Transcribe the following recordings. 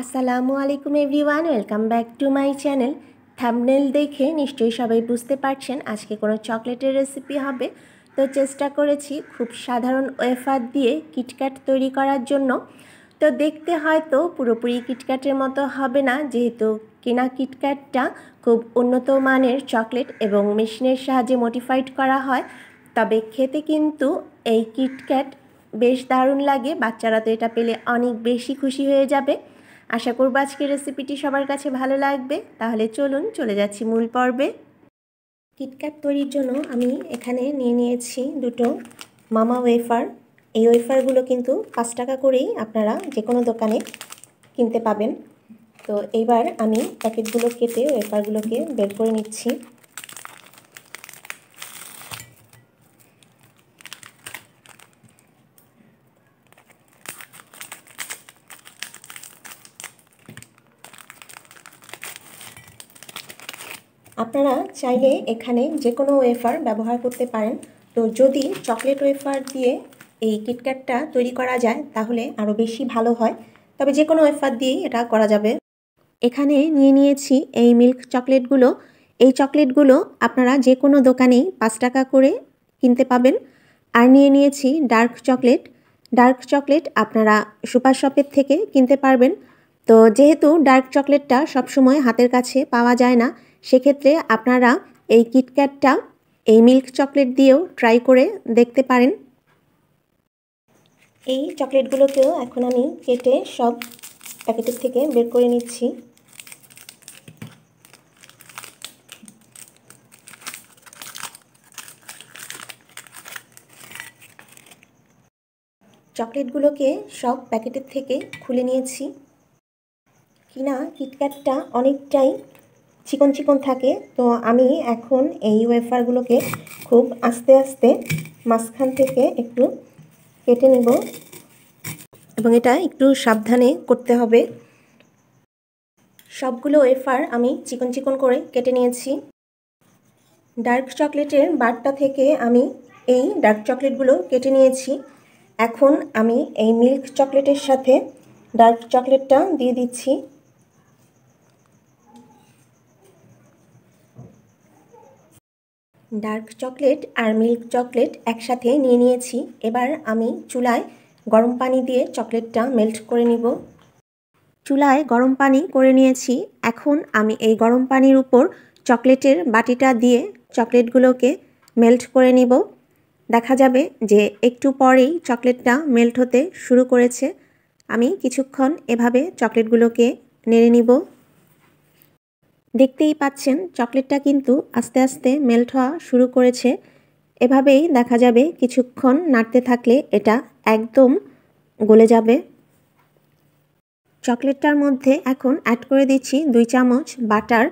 আসসালামু আলাইকুম everyone, welcome back to my channel. Thumbnail দেখে নিশ্চয়ই সবাই বুঝতে পারছেন আজকে কোনো চকলেটের রেসিপি হবে। তো চেষ্টা করেছি খুব সাধারণ ওয়েফার দিয়ে কিটক্যাট তৈরি করার জন্য। তো দেখতে হয়তো পুরোপুরি কিটক্যাটের মতো হবে না, যেহেতু কেনা কিটক্যাটটা খুব উন্নত মানের চকলেট এবং মেশিনের সাহায্যে মডিফাইড করা হয়। তবে খেতে কিন্তু এই কিটক্যাট বেশ দারুণ লাগে, বাচ্চারা তো এটা পেলে অনেক বেশি খুশি হয়ে যাবে। আশা করব আজকের রেসিপিটি সবার কাছে ভালো লাগবে। তাহলে চলুন চলে যাচ্ছি মূল পর্বে। কিটক্যাট তৈরির জন্য আমি এখানে নিয়ে নিয়েছি দুটো মামা ওয়েফার। এই ওয়েফারগুলো কিন্তু 5 টাকা করেই আপনারা যে কোনো দোকানে কিনতে পাবেন। তো এইবার আমি প্যাকেটগুলো কেটে ওয়েফারগুলোকে বের করে নিচ্ছি। আপনারা চাইলে এখানে যে কোনো ওয়েফার ব্যবহার করতে পারেন। তো যদি চকলেট ওয়েফার দিয়ে এই কিটক্যাটটা তৈরি করা যায় তাহলে আরও বেশি ভালো হয়, তবে যে কোনো ওয়েফার দিয়েই এটা করা যাবে। এখানে নিয়ে নিয়েছি এই মিল্ক চকলেটগুলো। এই চকলেটগুলো আপনারা যে কোনো দোকানেই 5 টাকা করে কিনতে পাবেন। আর নিয়ে নিয়েছি ডার্ক চকলেট। ডার্ক চকলেট আপনারা সুপার শপের থেকে কিনতে পারবেন। তো যেহেতু ডার্ক চকলেটটা সবসময় হাতের কাছে পাওয়া যায় না, সেক্ষেত্রে আপনারা এই কিটক্যাটটা এই মিল্ক চকলেট দিয়েও ট্রাই করে দেখতে পারেন। এই চকলেটগুলোকেও এখন আমি কেটে সব প্যাকেটের থেকে বের করে নিচ্ছি। চকলেটগুলোকে সব প্যাকেটের থেকে খুলে নিয়েছি। কিনা কিটক্যাটটা অনেকটাই চিকন চিকন থাকে, তো আমি এখন এই ওয়েফারগুলোকে খুব আস্তে আস্তে মাঝখান থেকে একটু কেটে নেব এবং এটা একটু সাবধানে করতে হবে। সবগুলো ওয়েফার আমি চিকন চিকন করে কেটে নিয়েছি। ডার্ক চকলেটের বারটা থেকে আমি এই ডার্ক চকলেটগুলো কেটে নিয়েছি। এখন আমি এই মিল্ক চকলেটের সাথে ডার্ক চকলেটটা দিয়ে দিচ্ছি। ডার্ক চকলেট আর মিল্ক চকলেট একসাথে নিয়ে নিয়েছি। এবার আমি চুলায় গরম পানি দিয়ে চকলেটটা মেল্ট করে নিব। চুলায় গরম পানি করে নিয়েছি। এখন আমি এই গরম পানির উপর চকলেটের বাটিটা দিয়ে চকলেটগুলোকে মেল্ট করে নিব। দেখা যাবে যে একটু পরেই চকলেটটা মেল্ট হতে শুরু করেছে। আমি কিছুক্ষণ এভাবে চকলেটগুলোকে নেড়ে নিব। দেখতেই পাচ্ছেন চকলেটটা কিন্তু আস্তে আস্তে মেল্ট হওয়া শুরু করেছে। এভাবেই দেখা যাবে কিছুক্ষণ নাড়তে থাকলে এটা একদম গলে যাবে। চকলেটটার মধ্যে এখন অ্যাড করে দিচ্ছি 2 চামচ বাটার।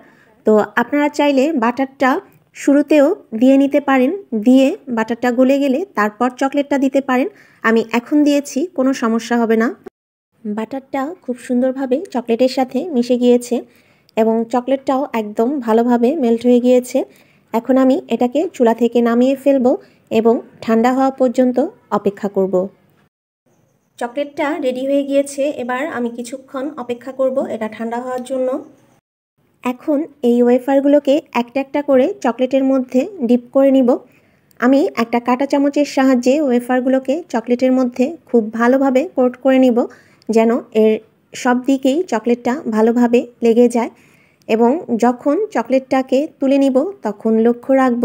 তো আপনারা চাইলে বাটারটা শুরুতেও দিয়ে নিতে পারেন, দিয়ে বাটারটা গলে গেলে তারপর চকলেটটা দিতে পারেন। আমি এখন দিয়েছি, কোনো সমস্যা হবে না। বাটারটা খুব সুন্দরভাবে চকলেটের সাথে মিশে গিয়েছে এবং চকলেটটাও একদম ভালোভাবে মেল্ট হয়ে গিয়েছে। এখন আমি এটাকে চুলা থেকে নামিয়ে ফেলবো এবং ঠান্ডা হওয়া পর্যন্ত অপেক্ষা করব। চকলেটটা রেডি হয়ে গিয়েছে, এবার আমি কিছুক্ষণ অপেক্ষা করব এটা ঠান্ডা হওয়ার জন্য। এখন এই ওয়েফারগুলোকে একটা একটা করে চকলেটের মধ্যে ডিপ করে নিব। আমি একটা কাঁটা চামচের সাহায্যে ওয়েফারগুলোকে চকলেটের মধ্যে খুব ভালোভাবে কোট করে নিব, যেন এর সব দিকেই চকলেটটা ভালোভাবে লেগে যায়। এবং যখন চকলেটটাকে তুলে নিব তখন লক্ষ্য রাখব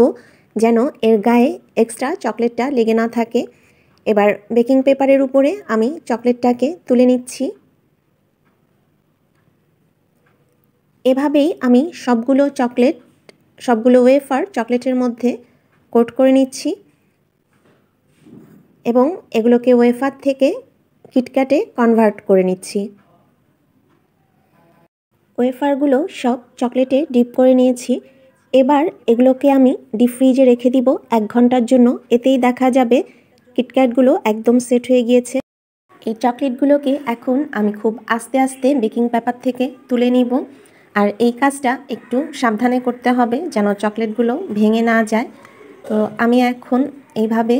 যেন এর গায়ে এক্সট্রা চকলেটটা লেগে না থাকে। এবার বেকিং পেপারের উপরে আমি চকলেটটাকে তুলে নিচ্ছি। এভাবেই আমি সবগুলো ওয়েফার চকলেটের মধ্যে কোট করে নিচ্ছি এবং এগুলোকে ওয়েফার থেকে কিটক্যাটে কনভার্ট করে নিচ্ছি। ওয়েফারগুলো সব চকলেটে ডিপ করে নিয়েছি। এবার এগুলোকে আমি ডিপ ফ্রিজে রেখে দিব 1 ঘন্টার জন্য। এতেই দেখা যাবে কিটক্যাটগুলো একদম সেট হয়ে গিয়েছে। এই চকলেটগুলোকে এখন আমি খুব আস্তে আস্তে বেকিং পেপার থেকে তুলে নিব। আর এই কাজটা একটু সাবধানে করতে হবে যেন চকলেটগুলো ভেঙে না যায়। তো আমি এখন এইভাবে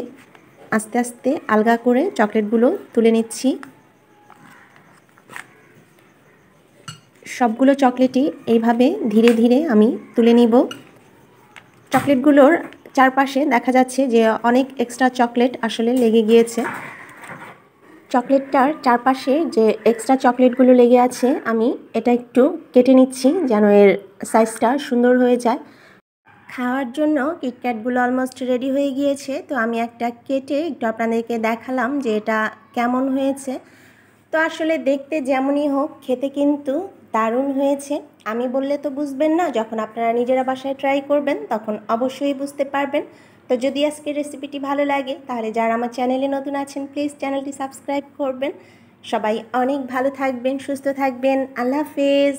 আস্তে আস্তে আলগা করে চকলেটগুলো তুলে নিচ্ছি। সবগুলো চকলেটই এইভাবে ধীরে ধীরে আমি তুলে নিব। চকলেটগুলোর চারপাশে দেখা যাচ্ছে যে অনেক এক্সট্রা চকলেট আসলে লেগে গিয়েছে। চকলেটটার চারপাশে যে এক্সট্রা চকলেটগুলো লেগে আছে আমি এটা একটু কেটে নিচ্ছি যেন এর সাইজটা সুন্দর হয়ে যায়। খাওয়ার জন্য কিটক্যাটগুলো অলমোস্ট রেডি হয়ে গিয়েছে, তো আমি একটা কেটে একটু আপনাদেরকে দেখালাম যে এটা কেমন হয়েছে। তো আসলে দেখতে যেমনই হোক খেতে কিন্তু দারুণ হয়েছে। আমি বললে তো বুঝবেন না, যখন আপনারা নিজেরা বাসায় ট্রাই করবেন তখন অবশ্যই বুঝতে পারবেন। তো যদি আজকের রেসিপিটি ভালো লাগে তাহলে যারা আমার চ্যানেলে নতুন আছেন প্লিজ চ্যানেলটি সাবস্ক্রাইব করবেন। সবাই অনেক ভালো থাকবেন, সুস্থ থাকবেন। আল্লাহ হাফেজ।